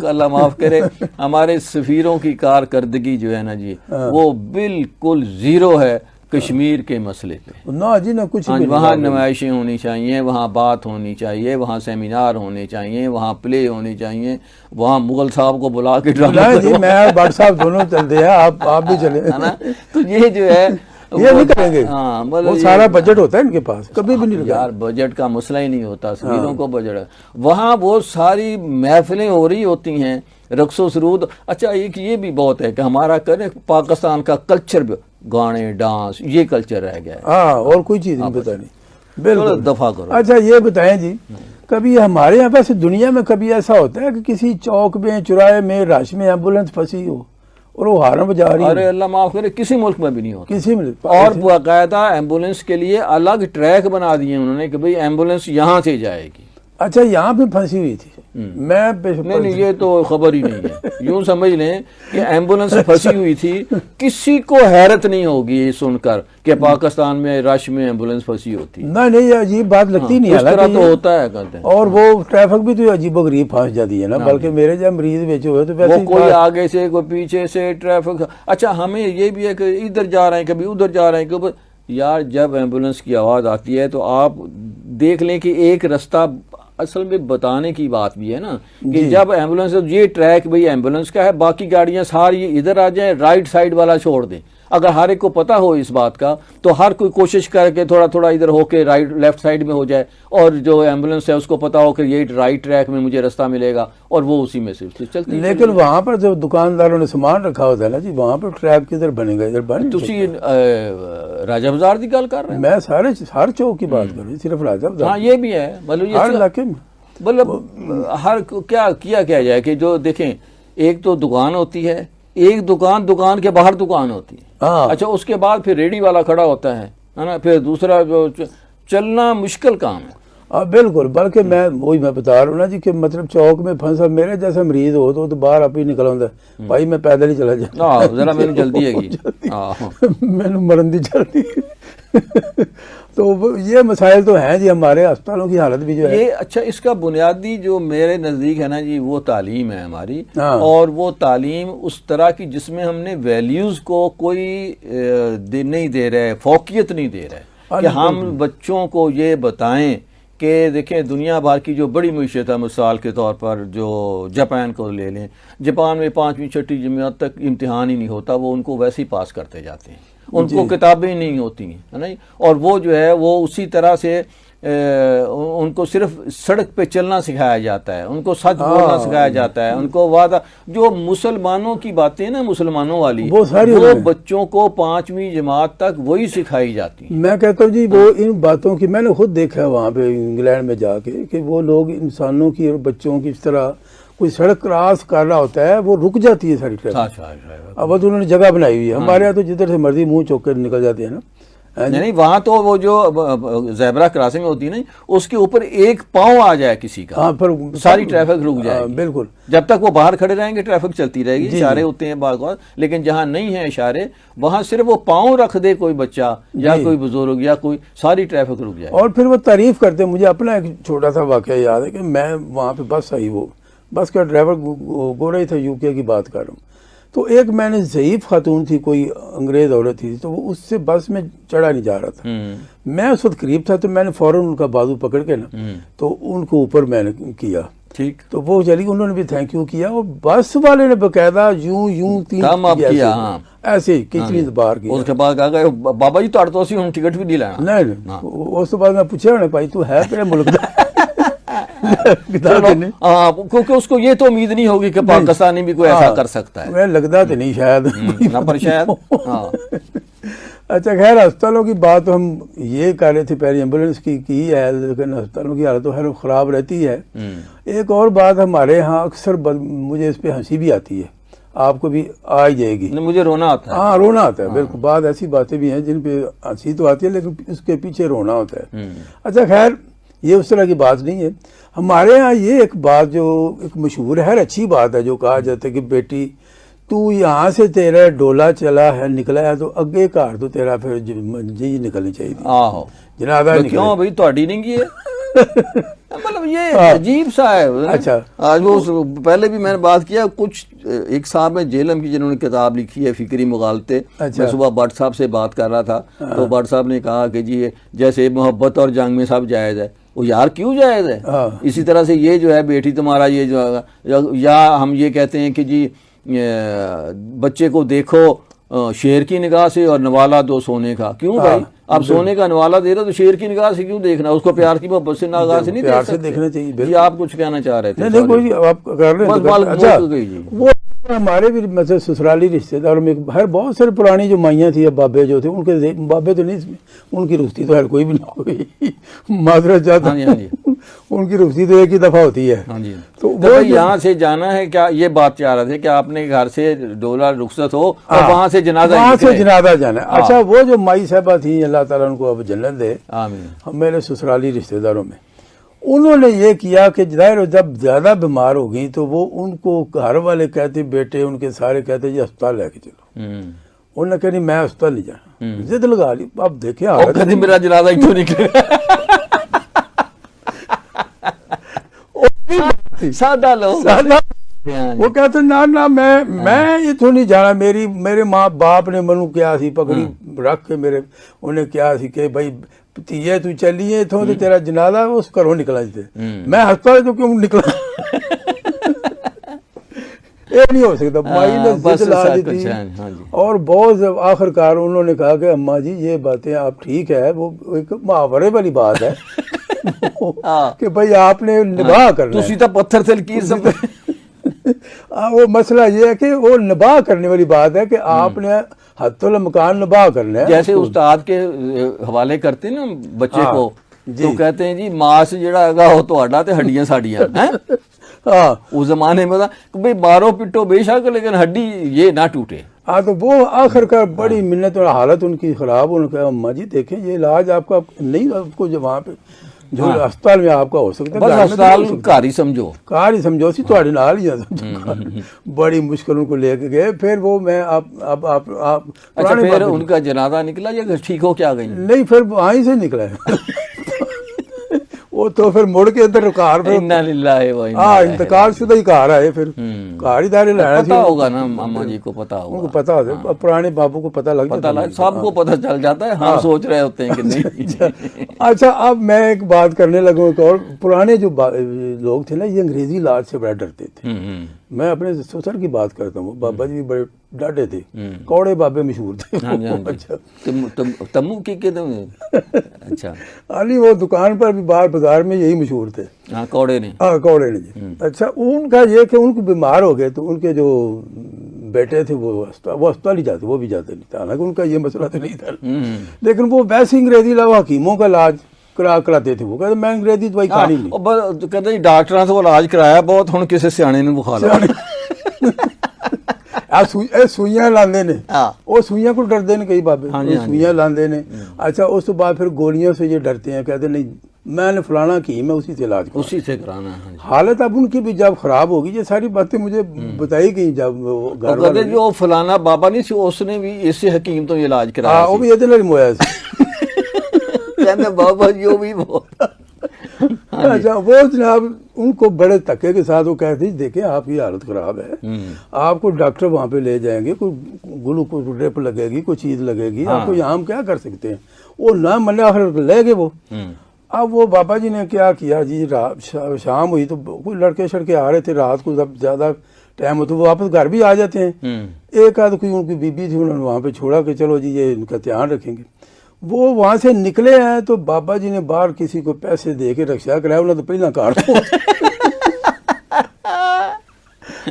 اللہ معاف کرے، ہمارے سفیروں کی کارکردگی جو ہے نا جی وہ بالکل زیرو ہے کشمیر کے مسئلے پہ. نہ جی نہ کچھ. وہاں نمائشیں ہونی چاہیے، وہاں بات ہونی چاہیے، وہاں سیمینار ہونے چاہیے، وہاں پلے ہونی چاہیے، وہاں مغل صاحب کو بلا کے ڈرامہ جی میں بٹ صاحب دونوں چلتے ہیں، آپ بھی چلے نا. تو یہ جو ہے یہ نہیں کریں گے. وہ سارا بجٹ ہوتا ہے ان کے پاس، کبھی بھی نہیں. یار بجٹ کا مسئلہ ہی نہیں ہوتا، سفیروں کو بجٹ. وہاں وہ ساری محفلیں ہو رہی ہوتی ہیں، رقص و سرود. اچھا ایک یہ بھی بہت ہے کہ ہمارا پاکستان کا کلچر، گانے، ڈانس، یہ کلچر رہ گیا ہے. ہاں اور کوئی چیز نہیں پتہ نہیں. بالکل دفاع کرو. اچھا یہ بتائیں جی، کبھی ہمارے یہاں ویسے دنیا میں کبھی ایسا ہوتا ہے کہ کسی چوک میں، چوراہے میں، رش میں ایمبولینس پھنسی ہو اور وہ ہارن بجا رہی ہے؟ ارے اللہ معاف کرے، کسی ملک میں بھی نہیں ہوتا. کسی ملک. اور باقاعدہ ایمبولینس کے لیے الگ ٹریک بنا دیے انہوں نے کہ بھئی ایمبولینس یہاں سے جائے گی. اچھا یہاں پہ پھنسی ہوئی تھی؟ نہیں یہ تو خبر ہی نہیں ہے. یوں سمجھ لیں کہ ایمبولینس پھنسی ہوئی تھی، کسی کو حیرت نہیں ہوگی یہ سن کر کہ پاکستان میں رش میں ایمبولینس پھنسی ہوتی. نہیں یہ عجیب بات لگتی نہیں ہے، اس طرح تو ہوتا ہے کہتے ہیں. اور وہ ٹریفک بھی تو عجیب و غریب پھنس جاتی ہے نا. بلکہ میرے جب مریض بیچے ہوئے تو ویسے کوئی آگے سے کوئی پیچھے سے ٹریفک. اچھا ہمیں یہ بھی ہے کہ ادھر جا رہے ہیں کبھی ادھر جا رہے ہیں کبھی. یار جب ایمبولینس کی آواز آتی ہے تو آپ دیکھ لیں کہ ایک رستہ اصل میں بتانے کی بات بھی ہے نا کہ جب ایمبولینس یہ ٹریک بھئی ایمبولینس کا ہے، باقی گاڑیاں ساری ادھر آ جائیں، رائٹ سائیڈ والا چھوڑ دیں. اگر ہر ایک کو پتہ ہو اس بات کا تو ہر کوئی کوشش کر کے تھوڑا تھوڑا ادھر ہو کے رائٹ لیفٹ سائیڈ میں ہو جائے، اور جو ایمبولینس ہے اس کو پتہ ہو کہ یہ رائٹ ٹریک میں مجھے رستہ ملے گا اور وہ اسی میں سے چلتی. لیکن وہاں پر جو دکانداروں نے سامان رکھا ہوتا ہے نا جی، وہاں پر ٹریک کدھر بنے گا؟ ادھر بنے. تسی راجہ بازار کی گل کر رہے ہیں؟ میں ہر چوک کی بات کر رہی ہوں، صرف راجہ بازار. ہاں یہ بھی ہے، مطلب ہر علاقے میں مطلب ہر کیا جائے کہ جو دیکھیں ایک تو دکان ہوتی ہے، ایک دکان کے باہر دکان ہوتی ہے، ہاں اچھا اس کے بعد پھر ریڈی والا کھڑا ہوتا ہے نا، پھر دوسرا جو چلنا مشکل کام ہے۔ بالکل، بلکہ میں وہی میں بتا رہا ہوں نا جی کہ مطلب چوک میں پھنسا میرے جیسا مریض ہو تو باہر آپ ہی نکل آتا ہے، بھائی میں پیدل ہی چلا جاؤں، ذرا میں جلدی ہے گی، میں مرن دی جلدی۔ تو یہ مسائل تو ہیں جی، ہمارے ہسپتالوں کی حالت بھی جو ہے یہ اچھا اس کا بنیادی جو میرے نزدیک ہے نا جی وہ تعلیم ہے ہماری، ہاں۔ اور وہ تعلیم اس طرح کی جس میں ہم نے ویلیوز کو کوئی نہیں دے رہے، فوقیت نہیں دے رہے کہ ہم بچوں کو یہ بتائیں کہ دیکھیں دنیا بھر کی جو بڑی معیشت ہے، مثال کے طور پر جو جاپان کو لے لیں، جاپان میں 5ویں 6ٹھی جماعت تک امتحان ہی نہیں ہوتا، وہ ان کو ویسے ہی پاس کرتے جاتے ہیں، ان کو کتابیں نہیں ہوتی ہیں، ہے نا، اور وہ جو ہے وہ اسی طرح سے ان کو صرف سڑک پہ چلنا سکھایا جاتا ہے، ان کو سچ بولنا سکھایا جاتا ہے، ان کو وعدہ، جو مسلمانوں کی باتیں نا مسلمانوں والی، وہ بچوں کو 5ویں جماعت تک وہی سکھائی جاتی ہیں۔ میں کہتا ہوں جی وہ ان باتوں کی میں نے خود دیکھا ہے وہاں پہ انگلینڈ میں جا کے کہ وہ لوگ انسانوں کی اور بچوں کی اس طرح کوئی سڑک کراس کر رہا ہوتا ہے، وہ رک جاتی ہے ساری ٹریفک، اب تو انہوں نے جگہ بنائی ہوئی ہے، ہمارے یہاں تو جدھر سے مرضی منہ چوک کر نکل جاتے ہیں نا، نہیں وہاں تو وہ جو زیبرا کراسنگ ہوتی ہے نا اس کے اوپر ایک پاؤں آ جائے کسی کا، ہاں پھر ساری ٹریفک رک جائے گی، بالکل، جب تک وہ باہر کھڑے رہیں گے ٹریفک چلتی رہے گی، اشارے ہوتے ہیں بعض اوقات، لیکن جہاں نہیں ہیں اشارے وہاں صرف وہ پاؤں رکھ دے کوئی بچہ یا کوئی بزرگ یا کوئی، ساری ٹریفک رک جائے، اور پھر وہ تعریف کرتے ہیں۔ مجھے اپنا ایک چھوٹا سا واقعہ یاد ہے کہ میں وہاں پہ بس آئی، وہ بس کا ڈرائیور گورا ہی تھا، یو کے کی بات کر رہا ہوں، تو ایک میں نے ضعیف خاتون تھی، کوئی انگریز عورت تھی، تو وہ اس سے بس میں چڑھا نہیں جا رہا تھا، میں اس وقت قریب تھا تو میں نے فوراً ان کا بازو پکڑ کے نا تو ان کو اوپر میں نے کیا، ٹھیک، تو وہ چلی، انہوں نے بھی تھینک یو کیا، اور بس والے نے باقاعدہ یوں 3 کیا، ہاں ایسے کتنی بار کیا، اس کے بعد کہا کہ بابا جی تو اسی ہوں ٹکٹ بھی نہیں لینا، نہیں اس کے بعد میں پوچھا انہیں بھائی تو ہے تیرے ملک دا کیونکہ اس کو یہ تو امید نہیں ہوگی کہ پاکستانی بھی کوئی ایسا کر سکتا ہے، میں لگتا تو نہیں شاید، نہ پر شاید۔ اچھا خیر، ہسپتالوں کی بات ہم یہ کر رہے تھے، پہلے ایمبولینس کی ہے، لیکن ہسپتالوں کی حالت تو خیر خراب رہتی ہے۔ ایک اور بات ہمارے ہاں اکثر مجھے اس پہ ہنسی بھی آتی ہے، آپ کو بھی آ ہی جائے گی، مجھے رونا آتا ہے، ہاں رونا آتا ہے، بالکل، بعض ایسی باتیں بھی ہیں جن پہ ہنسی تو آتی ہے لیکن اس کے پیچھے رونا ہوتا ہے۔ اچھا خیر یہ اس طرح کی بات نہیں ہے، ہمارے ہاں یہ ایک بات جو ایک مشہور ہے، اچھی بات ہے، جو کہا جاتا ہے کہ بیٹی تو یہاں سے تیرا ڈولا چلا ہے نکلا ہے تو اگے کار تو تیرا پھر جی نکلنی چاہیے، آہو جنازہ کیوں بھائی تہاڈی نہیں کی ہے، مطلب یہ عجیب سا ہے۔ اچھا آج وہ پہلے بھی میں نے بات کیا، کچھ ایک صاحب ہیں جیلم کی جنہوں نے کتاب لکھی ہے فکری مغالطے، میں صبح بٹ صاحب سے بات کر رہا تھا تو بٹ صاحب نے کہا کہ جی جیسے محبت اور جنگ میں سب جائز ہے، وہ یار کیوں جائز ہے، اسی طرح سے یہ جو ہے بیٹی تمہارا یہ جو ہے، یا ہم یہ کہتے ہیں کہ جی بچے کو دیکھو شیر کی نگاہ سے اور نوالا دو سونے کا، کیوں بھائی اب سونے کا نوالا دے رہا تو شیر کی نگاہ سے کیوں دیکھنا، اس کو پیار کی محبت سے نگاہ سے نہیں دیکھ سکتے، دیکھنا چاہیے جی آپ کچھ کہنا چاہ رہے تھے؟ نہیں کوئی آپ کر رہے ہیں، اچھا وہ ہمارے بھی مطلب سسرالی رشتے داروں میں بہت سارے پرانی جو مائیاں تھیں یا بابے جو تھے، ان کے بابے تو نہیں، ان کی رخصتی تو ہر کوئی بھی نہ ہوئی، معذرت چاہتا ہوں، ان کی رخصتی تو ایک ہی دفعہ ہوتی ہے، تو وہ یہاں سے جانا ہے کیا، یہ بات چاہ رہے تھے کہ آپ نے گھر سے ڈولا رخصت ہو اور وہاں سے جنازہ جانا ہے۔ اچھا وہ جو مائی صاحبہ تھیں، اللہ تعالیٰ ان کو اب جنت دے، آمین، میرے سسرالی رشتے داروں میں انہوں نے یہ کیا کہ ظاہر جب زیادہ بیمار ہو گئی تو وہ ان کو گھر والے کہتے، بیٹے ان کے سارے کہتے جی ہسپتال لے کے چلو، انہوں نے کہا نہیں میں ہسپتال نہیں جانا، ضد لگا لی، اب دیکھیں میرا جنازہ کیوں نکلے، سادہ لوگ، وہ کہتے نہ میں یہ تو نہیں جانا، میرے ماں باپ نے منو کیا سی پکڑی رکھ کے میرے، انہیں کیا سی کہ بھائی تیے تو چلیے تو تیرا جنازہ اس گھروں نکلا جاتے، میں ہسپتال تو کیوں نکلا، یہ نہیں ہو سکتا، مائی نے ضد لا دی تھی، اور بہت آخر کار انہوں نے کہا کہ اماں جی یہ باتیں آپ ٹھیک ہے، وہ ایک محاورے والی بات ہے کہ بھائی آپ نے نباہ کرنا ہے، پتھر سے لکیر سب، وہ مسئلہ یہ ہے کہ وہ نباہ کرنے والی بات ہے کہ آپ نے حد المکان نباہ کرنا ہے، جیسے استاد کے حوالے کرتے ہیں نا بچے کو، تو کہتے ہیں جی ماس جڑا ہے وہ تہاڈا تے ہڈیاں ساڈیاں ہیں، ہاں اس زمانے میں تھا کہ بھئی مارو پٹو بے شک لیکن ہڈی یہ نہ ٹوٹے. ہاں تو وہ آخر کار بڑی منت اور حالت ان کی خراب. ان کا اماں جی دیکھیں یہ علاج آپ کا نہیں, آپ کو جو وہاں پہ جو ہسپتال میں آپ کا ہو سکتا ہے, بس ہسپتال گھر ہی سمجھو, کار ہی سمجھو سی تھوڑے نال ہی بڑی مشکلوں کو لے کے گئے. پھر وہ میں آپ اچھا پھر ان کا جنازہ نکلا یا ٹھیک ہو کیا گئی؟ نہیں پھر وہیں سے نکلا ہے وہ تو پھر مڑ کے ادھر کار انتقال شدہ ہی کار آئے. پھر کار ہی دارے لایا پتا ہوگا نا اماں جی کو, پتا ہوگا, ان کو پتا ہوتا, پرانے بابو کو پتا لگ جاتا ہے, سب کو پتا چل جاتا ہے. ہم سوچ رہے ہوتے ہیں کہ نہیں. اچھا اب میں ایک بات کرنے لگا ایک اور. پرانے جو لوگ تھے نا یہ انگریزی علاج سے بڑا ڈرتے تھے. میں اپنے سسر کی بات کرتا ہوں, بابا جی بڑے ڈاٹے تھے, کوڑے بابے مشہور تھے. اچھا تمو کی اچھا علی وہ دکان پر بھی باہر بازار میں یہی مشہور تھے. ہاں کوڑے نے, ہاں کوڑے نے جی. اچھا ان کا یہ کہ ان کو بیمار ہو گئے تو ان کے جو بیٹے تھے وہ اسپتال ہی جاتے, وہ بھی جاتے نہیں تھا. حالانکہ ان کا یہ مسئلہ تو نہیں تھا, لیکن وہ ویسے انگریزی علاوہ حکیموں کا علاج کراتے تھے. وہ کہتے میں انگریزی دوائی کھانی نہیں. کہتے ڈاکٹر سے وہ علاج کرایا بہت, ہوں کسی سیانے نے بخار سوئیاں لاندے نے, وہ سوئیاں کو ڈردے نے کئی بابے, سوئیاں لاندے نے. اچھا اس تو بعد پھر گولیوں سے یہ ڈرتے ہیں, کہتے نہیں میں نے فلانا کی, میں اسی سے علاج کروں, اسی سے کرانا ہے. حالت اب ان کی بھی جب خراب ہوگی, یہ ساری باتیں مجھے بتائی گئی جب گھر والے جو فلانا بابا نہیں سی اس نے بھی اس سے حکیم تو علاج کرایا, وہ بھی یہ مویا سے بابا جی وہ بھی بہت. اچھا وہ جناب ان کو بڑے تکے کے ساتھ وہ کہتے ہیں دیکھیں آپ کی حالت خراب ہے, آپ کو ڈاکٹر وہاں پہ لے جائیں گے, کوئی گلوکوز ڈرپ لگے گی, کوئی چیز لگے گی, آپ کو یہاں ہم کیا کر سکتے ہیں. وہ نہ منے آخر لے گئے وہ. اب وہ بابا جی نے کیا کیا جی, شام ہوئی تو کوئی لڑکے شڑکے آ رہے تھے, رات کو جب زیادہ ٹائم ہوتا وہ واپس گھر بھی آ جاتے ہیں. ایک آدھ کوئی ان کی بیوی تھی, انہوں نے وہاں پہ چھوڑا کہ چلو جی یہ ان کا دھیان رکھیں گے. وہ وہاں سے نکلے ہیں تو بابا جی نے باہر کسی کو پیسے دے کے رکشا کرایا, انہوں نے تو پہلا کار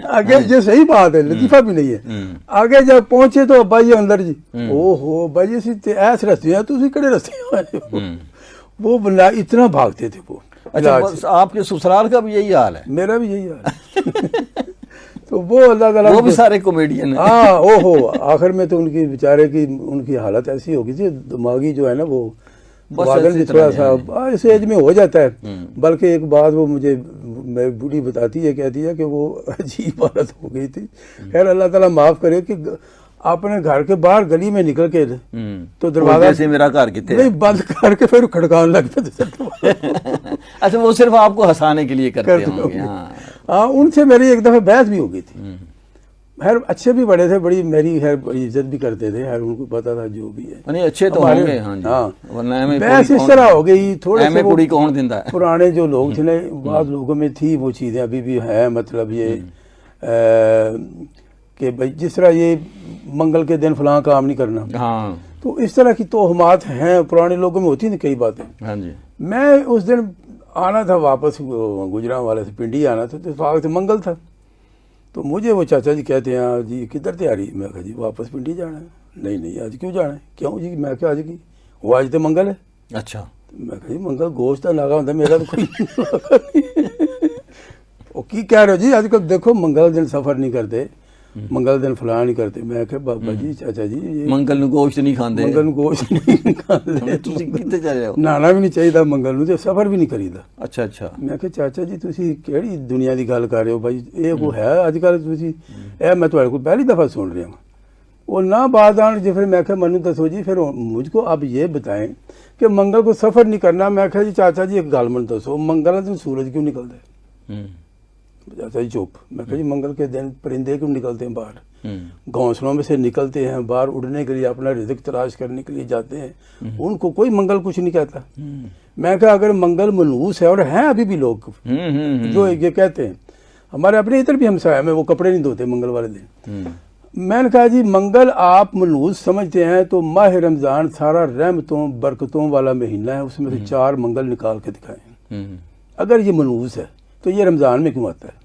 آگے یہ صحیح بات ہے, لطیفہ بھی نہیں ہے. آگے جب پہنچے تو ابا جی اندر جی, او ہو ابا جی ایس رستے ہیں تھی کہڑے رستے ہیں, وہ اتنا بھاگتے تھے وہ. اچھا آپ کے سسرال کا بھی یہی حال ہے؟ میرا بھی یہی حال ہے. تو وہ اللہ تعالیٰ وہ بھی سارے کامیڈین ہیں. ہاں او ہو آخر میں تو ان کی بیچارے کی ان کی حالت ایسی ہوگی تھی, دماغی جو ہے نا وہ پاگل تھوڑا سا اس ایج میں ہو جاتا ہے. بلکہ ایک بات وہ مجھے میری بوڑھی بتاتی ہے, کہتی ہے کہ وہ عجیب حالت ہو گئی تھی. خیر اللہ تعالیٰ معاف کرے کہ اپنے گھر کے باہر گلی میں نکل کے تو دروازہ سے میرا گھر کتنے نہیں بند کر کے پھر کھڑکانے لگتے تھے. اچھا وہ صرف آپ کو ہنسانے کے لیے کرتے ہوں گے. ہاں ان سے میری ایک دفعہ بحث بھی ہو گئی تھی. خیر اچھے بھی بڑے تھے, بڑی میری خیر بڑی عزت بھی کرتے تھے, خیر ان کو پتا تھا جو بھی ہے اچھے تو ہوں گے. ہاں بحث اس طرح ہو گئی تھوڑے سے پرانے جو لوگ تھے نا, بعض لوگوں میں تھی وہ چیزیں ابھی بھی ہیں. مطلب یہ کہ بھائی جس طرح یہ منگل کے دن فلاں کام نہیں کرنا, تو اس طرح کی توہمات ہیں پرانے لوگوں میں ہوتی ہیں کئی باتیں. میں اس دن آنا تھا واپس گجرا والے سے پنڈی آنا تھا, اتفاق سے منگل تھا. تو مجھے وہ چاچا جی کہتے ہیں جی کدھر تیاری؟ میں کہا جی واپس پنڈی جانا ہے. نہیں آج کیوں جانا ہے؟ کیوں جی؟ میں کہا آج کی وہ آج تو منگل ہے. اچھا میں کہا جی منگل گوشت کا ناگا ہوتا میرا تو کوئی وہ کی کہہ رہے ہو جی؟ آج کل دیکھو منگل دن سفر نہیں کرتے, منگل دن فلاں نہیں کرتے. میں کہ بابا جی چاچا جی منگل نو گوشت نہیں کھاندے, منگل نو گوشت نہیں کھاندے, تسی کتے چل رہے ہو؟ نانا بھی نہیں چاہیے منگل نو, تے سفر بھی نہیں کریدا. اچھا میں کہ چاچا جی تسی کیڑی دنیا دی گل کر رہے ہو بھائی, یہ وہ ہے اج کل تسی اے میں تہاڈے کو پہلی دفعہ سن رہا ہوں. وہ نہ بات آن جی, پھر میں کہ منو دسو جی پھر مجھ کو آپ یہ بتائیں کہ منگل کو سفر نہیں کرنا. میں کہ جی چاچا جی ایک گل من دسو, منگل دن سورج کیوں نکلتا ہے؟ چاچا جی چپ. میں کہ جی منگل کے دن پرندے کیوں نکلتے ہیں باہر, گھونسلوں میں سے نکلتے ہیں باہر اڑنے کے لیے, اپنا رزق تلاش کرنے کے لیے جاتے ہیں. ان کو کوئی منگل کچھ نہیں کہتا. میں کہا اگر منگل منحوس ہے, اور ہیں ابھی بھی لوگ جو یہ کہتے ہیں, ہمارے اپنے ادھر بھی ہمسایہ میں وہ کپڑے نہیں دھوتے منگل والے دن. میں نے کہا جی منگل آپ منحوس سمجھتے ہیں تو ماہ رمضان سارا رحمتوں برکتوں والا مہینہ ہے, اس میں سے 4 منگل نکال کے دکھائیں. اگر یہ منحوس ہے تو یہ رمضان میں کیوں آتا ہے؟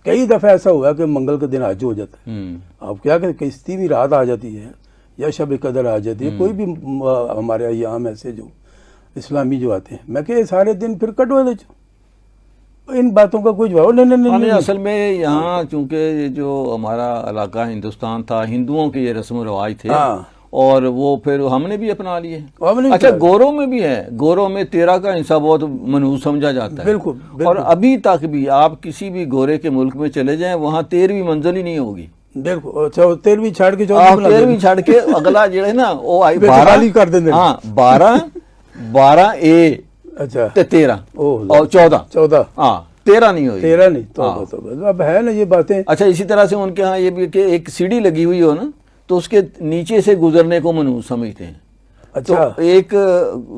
کئی دفعہ ایسا ہوا کہ منگل کے دن حج ہو جاتا ہے. آپ کیا کہ 30ویں رات آ جاتی ہے یا شب قدر آ جاتی ہے, کوئی بھی ہمارے ایام ایسے جو اسلامی جو آتے ہیں. میں کہ سارے دن پھر کٹو دے چو, ان باتوں کا کوئی جواب نہیں. اصل میں یہاں چونکہ جو ہمارا علاقہ ہندوستان تھا، ہندوؤں کے یہ رسم و رواج تھے اور وہ پھر ہم نے بھی اپنا لیے. اچھا گوروں میں بھی ہے، گوروں میں 13 کا حصہ بہت منحوس سمجھا جاتا ہے. بالکل. اور ابھی تک بھی آپ کسی بھی گورے کے ملک میں چلے جائیں وہاں 13ویں منزل ہی نہیں ہوگی. بالکل. اچھا 13ویں چھاڑ کے 13ویں چھاڑ کے اگلا جو ہے نا وہ 12 کر دیں. ہاں 12A اچھا 13 اور 14 ہاں 13 نہیں ہوئی. 13 نہیں. تو اب ہے نا یہ باتیں. اچھا اسی طرح سے ان کے ہاں یہ بھی کہ ایک سیڑھی لگی ہوئی ہو نا تو اس کے نیچے سے گزرنے کو منحوس سمجھتے ہیں. اچھا ایک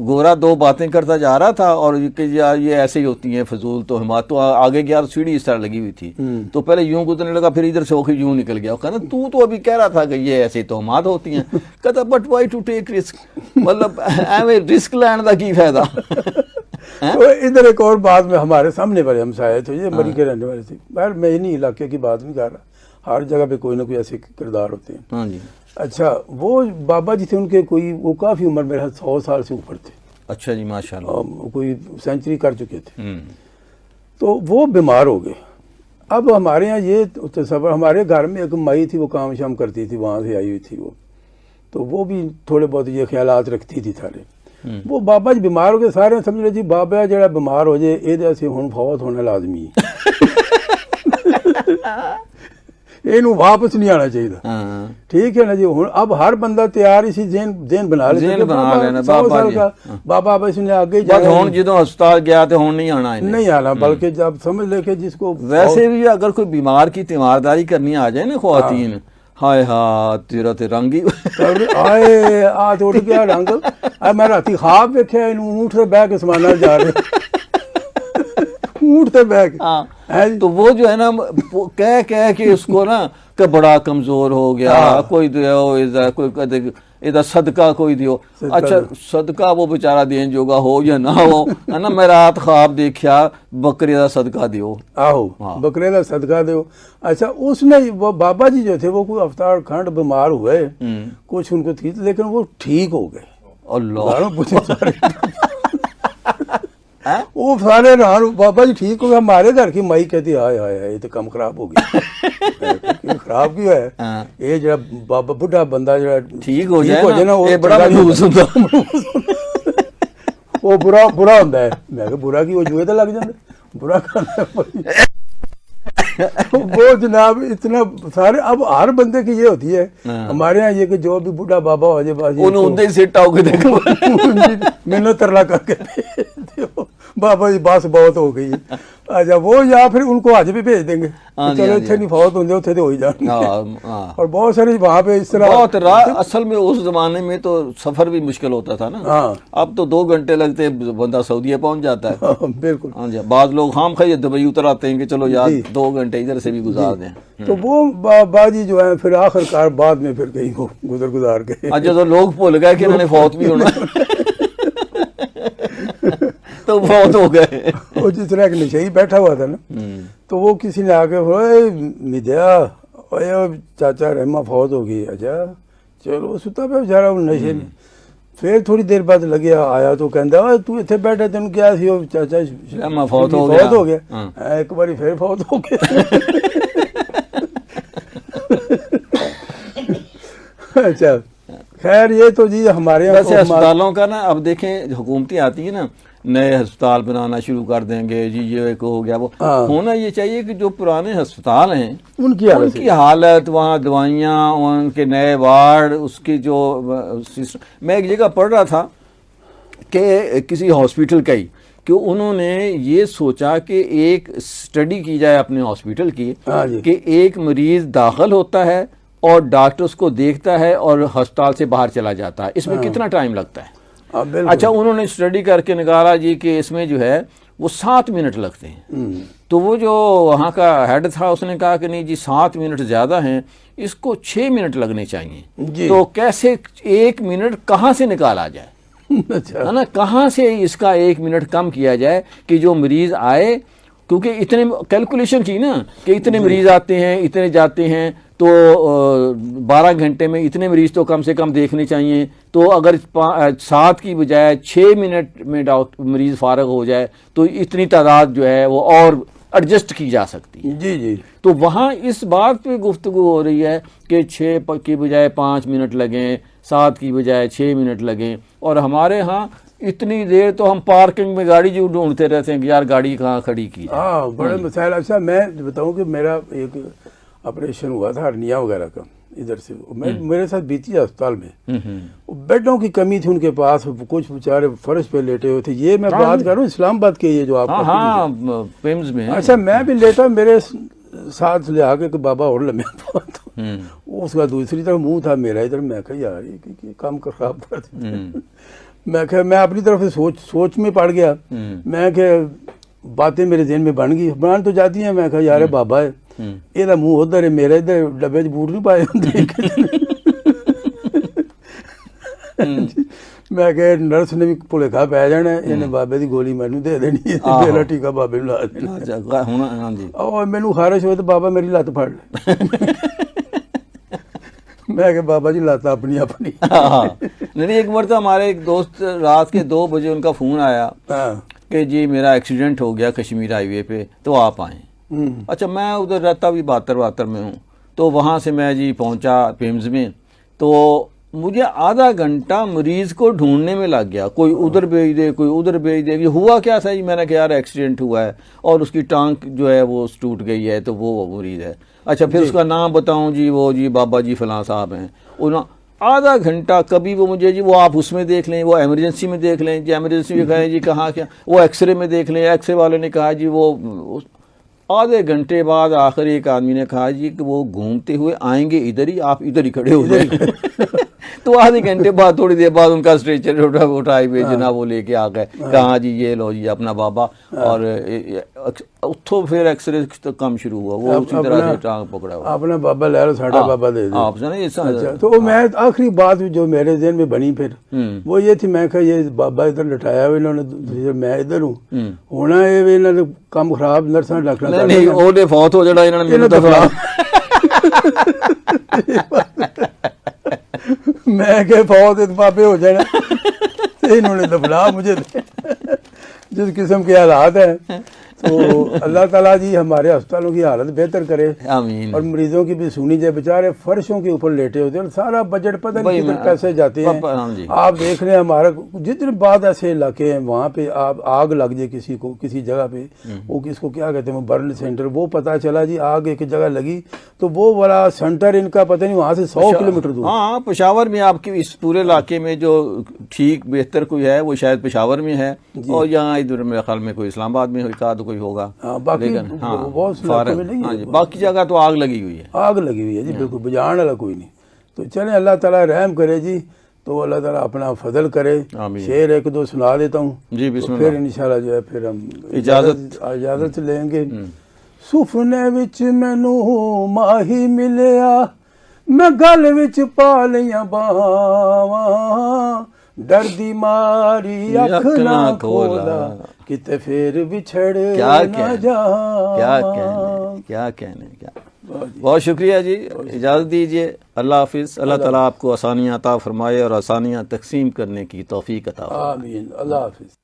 گورا 2 باتیں کرتا جا رہا تھا اور کہ یار یہ ایسے ہی ہوتی ہیں فضول توہمات، تو آگے گیا سیڑھی اس طرح لگی ہوئی تھی تو پہلے یوں گزرنے لگا، پھر ادھر سے ہو کے یوں نکل گیا. کہنا تو ابھی کہہ رہا تھا کہ یہ ایسے توہمات ہوتی ہیں. کہتا but why to take risk, مطلب ایویں رسک لینے کا کی فائدہ. تو ادھر ایک اور بات میں ہمارے سامنے والے ہمسائے تھے، یہ مری کے رہنے والے تھے. بہر میں انہیں علاقے کی بات نہیں کر رہا، ہر جگہ پہ کوئی نہ کوئی ایسے کردار ہوتے ہیں. ہاں جی. اچھا وہ بابا جی تھے ان کے کوئی وہ کافی عمر میرے 100 سال سے اوپر تھے. اچھا جی ماشاءاللہ. کوئی سینچری کر چکے تھے. تو وہ بیمار ہو گئے. اب ہمارے یہاں یہ تصور، ہمارے گھر میں ایک مائی تھی وہ کام شام کرتی تھی، وہاں سے آئی ہوئی تھی وہ، تو وہ بھی تھوڑے بہت یہ خیالات رکھتی تھی سارے. وہ بابا جی بیمار ہو گئے، سارے سمجھ رہے جی بابا جڑا بیمار ہو جائے یہ سے ہوں فوت ہونا لازمی ہے، یہ واپس نہیں آنا چاہیے. ٹھیک ہے نا جی. ہوں اب ہر بندہ تیار اسی ذہن بنا لینا بابا بابا بس نے آگے جدو ہسپتال گیا تو ہوں نہیں آنا، بلکہ جب سمجھ لے کہ جس کو ویسے بھی اگر کوئی بیمار کی تیمارداری کرنی آ جائے نا خواتین، ہائے ہاں تیرا تے رنگ ہی آئے آ توڑ گیا رنگ. میں راتی خواب ویکھیا اونٹ سے بہ کے سمانا جا رہے، اونٹ تے بہ کے. تو وہ جو ہے نا کہہ کے اس کو نا کہ بڑا کمزور ہو گیا، کوئی دیو کوئی ادھر صدقہ کوئی دیو. اچھا صدقہ وہ بیچارہ دین جوگا ہو یا نہ ہو ہے نا، میں رات خواب دیکھیا بکرے دا صدقہ دیو. آہو بکرے دا صدقہ دیو. اچھا اس نے وہ بابا جی جو تھے وہ کوئی ہفتہ کھنڈ بیمار ہوئے، کچھ ان کو تھی لیکن وہ ٹھیک ہو گئے. اللہ وہ سارے بابا جی ٹھیک ہو گیا. ہمارے گھر کی مائی کہتی آئے آئے یہ تو کم خراب ہو گیا. خراب کیوں ہے یہ جڑا بابا بڈھا بندہ جڑا ٹھیک ہو جائے نا وہ بڑا وہ برا ہوتا ہے. میں کہ برا کی وہ جوئے تو لگ جاتا برا وہ جناب اتنا سارے. اب ہر بندے کی یہ ہوتی ہے ہمارے یہاں یہ کہ جو بھی بڈھا بابا ہو جائے میں ترلا کر کے بابا جی بس بہت ہو گئی. اچھا وہ یا پھر ان کو آج بھی بھیج دیں گے، چلو اتنے نہیں فوت ہوتے اتنے تو ہو ہی جان. اور بہت سارے وہاں پہ اس طرح بہت اصل میں اس زمانے میں تو سفر بھی مشکل ہوتا تھا نا. اب تو 2 گھنٹے لگتے بندہ سعودیہ پہنچ جاتا ہے. بالکل. ہاں جی. بعض لوگ خام خواہ دبئی اتر آتے ہیں کہ چلو یار 2 گھنٹے ادھر سے بھی گزار دیں. تو وہ بابا جی جو ہے پھر آخر کار بعد میں پھر کہیں کو گزار گئے. اچھا تو لوگ بھول گئے کہ انہوں نے فوت بھی ہونا تو فوت ہو گئے. وہ جس طرح ایک نشئی بیٹھا ہوا تھا نا تو وہ کسی نے آ کے مدیا چاچا رحمہ فوت ہو گئی. اچھا چلو ستا پہ بچارا نشے میں. پھر تھوڑی دیر بعد لگیا آیا تو کہندا تو اتنے بیٹھا تین کیا سی چاچا رحمہ فوت ہو گیا. ایک باری پھر فوت ہو گیا. اچھا خیر یہ تو جی ہمارے یہاں ویسے ہسپتالوں کا نا اب دیکھیں حکومتیں آتی ہیں نا نئے ہسپتال بنانا شروع کر دیں گے جی یہ ایک ہو گیا وہ. ہونا یہ چاہیے کہ جو پرانے ہسپتال ہیں ان کی حالت وہاں دوائیاں ان کے نئے وارڈ اس کی جو میں ایک جگہ پڑھ رہا تھا کہ کسی ہاسپٹل کا ہی کہ انہوں نے یہ سوچا کہ ایک اسٹڈی کی جائے اپنے ہاسپٹل کی کہ ایک مریض داخل ہوتا ہے اور ڈاکٹر اس کو دیکھتا ہے اور ہسپتال سے باہر چلا جاتا ہے، اس میں کتنا ٹائم لگتا ہے. اچھا انہوں نے اسٹڈی کر کے نکالا جی کہ اس میں جو ہے وہ 7 منٹ لگتے ہیں. تو وہ جو وہاں کا ہیڈ تھا اس نے کہا کہ نہیں جی 7 منٹ زیادہ ہیں، اس کو 6 منٹ لگنے چاہیے. تو کیسے 1 منٹ کہاں سے نکالا جائے ہے نا، کہاں سے اس کا 1 منٹ کم کیا جائے کہ جو مریض آئے، کیونکہ اتنے کیلکولیشن کی نا کہ اتنے مریض آتے ہیں اتنے جاتے ہیں تو 12 گھنٹے میں اتنے مریض تو کم سے کم دیکھنے چاہیے. تو اگر 7 کی بجائے 6 منٹ میں مریض فارغ ہو جائے تو اتنی تعداد جو ہے وہ اور ایڈجسٹ کی جا سکتی ہے. جی جی. تو وہاں اس بات پہ گفتگو ہو رہی ہے کہ 6 کی بجائے 5 منٹ لگیں, 7 کی بجائے 6 منٹ لگیں. اور ہمارے ہاں اتنی دیر تو ہم پارکنگ میں گاڑی جو ڈھونڈتے رہتے ہیں کہ یار گاڑی کہاں کھڑی کی. ہاں بڑے مسائل. اچھا میں بتاؤں کہ میرا ایک آپریشن ہوا تھا ہرنیا وغیرہ کا ادھر سے, میرے ساتھ بیتی اسپتال میں, بیڈوں کی کمی تھی ان کے پاس, کچھ بیچارے فرش پہ لیٹے ہوئے تھے. یہ میں بات کر رہا ہوں اسلام آباد کے, یہ جو آپ پیمز میں. اچھا میں بھی لیٹا, میرے ساتھ لے آ کے کہ بابا اور لمحے بہت, اس کا دوسری طرف منہ تھا میرا ادھر. میں کہا یار یہ کام خراب کر دیتے. میں کہ میں اپنی طرف سے سوچ میں پڑ گیا. میں کہ باتیں میرے ذہن میں بن گئی, بن تو جاتی ہیں. میں کہا یار بابا ہے, یہ منہ ادھر ہے, میرا ادھر ڈبے بوٹ نہیں پائے میں کہ نرس نے بھی بھلےکھا پی جانا ہے, انہیں بابے دی گولی مینوں دے دینی ہے, میرا ٹیکا بابے نوں لا دینا. اور مینوں خارش ہوئے تو بابا میری لت پھڑ لے. میں کہ بابا جی لت اپنی اپنی. نہیں, ایک مرتبہ ہمارے ایک دوست رات کے 2 بجے ان کا فون آیا کہ جی میرا ایکسیڈنٹ ہو گیا کشمیر ہائی وے پہ, تو آپ آئیں. اچھا میں ادھر رہتا بھی 72 میں ہوں, تو وہاں سے میں جی پہنچا پیمز میں. تو مجھے آدھا گھنٹہ مریض کو ڈھونڈنے میں لگ گیا, کوئی ادھر بھیج دے کوئی ادھر بھیج دے. یہ ہوا کیا تھا جی, میں نے کہا یار ایکسیڈنٹ ہوا ہے اور اس کی ٹانک جو ہے وہ ٹوٹ گئی ہے, تو وہ مریض ہے. اچھا پھر اس کا نام بتاؤں جی, وہ جی بابا جی فلاں صاحب ہیں. آدھا گھنٹہ کبھی وہ مجھے جی وہ آپ اس میں دیکھ لیں, وہ ایمرجنسی میں دیکھ لیں جی, ایمرجنسی میں کہیں جی کہاں کیا, وہ ایکس رے میں دیکھ لیں. ایکس رے والے نے کہا جی وہ آدھے گھنٹے بعد آخر ایک آدمی نے کہا جی کہ وہ گھومتے ہوئے آئیں گے ادھر ہی, آپ ادھر ہی کھڑے ہو جائیں. تو آدھے گھنٹے بعد تھوڑی دیر بعد ان کا اسٹریچر اٹھائی ہوئے جناب وہ لے کے آ گئے. کہاں جی یہ لو جی اپنا بابا. اور اتھو پھر ایکس رے کم شروع ہوا, وہ اسی طرح سے ٹانگ پکڑا ہوا. اپنا بابا لے لو, ساڈا بابا دے دے. آپ سے تو میں آخری بات جو میرے ذہن میں بنی پھر وہ یہ تھی, میں کہا یہ بابا ادھر لٹایا ہوا انہوں نے, میں ادھر ہوں, ہونا یہ انہوں نے کام خراب نرساں ڈاکٹر نہیں وہ فوت ہو جڑا انہوں نے دفعہ. میں کہ فوت بابے ہو جانا, انہوں نے دفنا مجھے. جس قسم کے حالات ہیں, تو اللہ تعالیٰ جی ہمارے ہسپتالوں کی حالت بہتر کرے, آمین. اور مریضوں کی بھی سنی جائے. بیچارے فرشوں کے اوپر لیٹے ہوتے ہیں, سارا بجٹ پتہ نہیں کدھر پیسے جاتے ہیں. آپ دیکھ رہے ہیں ہمارا جتنے بعد ایسے علاقے ہیں وہاں پہ آپ آگ لگ جائے کسی کو کسی جگہ پہ, وہ کس کو کیا کہتے ہیں وہ برن سینٹر, وہ پتہ چلا جی آگ ایک جگہ لگی تو وہ والا سینٹر ان کا پتہ نہیں وہاں سے 100 کلومیٹر دور. ہاں پشاور میں آپ کی اس پورے علاقے میں جو ٹھیک بہتر کوئی ہے وہ شاید پشاور میں ہے, اور یہاں ادھر میرے خیال میں کوئی اسلام آباد میں کوئی ہوگا. باقی جگہ تو آگ لگی ہوئی ہے, آگ لگی ہوئی ہے جی, بالکل بجھانے والا کوئی نہیں. تو چلیں اللہ تعالیٰ رحم کرے جی, تو اللہ تعالیٰ اپنا فضل کرے. شعر ایک دو سنا دیتا ہوں جی, بسم اللہ. پھر انشاءاللہ جو ہے پھر ہم اجازت لیں گے. سفنے وچ مینوں ماہی ملیا, میں گل وچ پا لیاں باواں, ڈر دی ماری اکھ نہ کھولا, کتے پھر بچھڑ نہ جاواں. کیا کہنے. بہت شکریہ جی, اجازت دیجیے. اللہ حافظ. اللہ تعالیٰ آپ کو آسانیاں عطا فرمائے اور آسانیاں تقسیم کرنے کی توفیق عطا فرمائے. آمین. اللہ حافظ.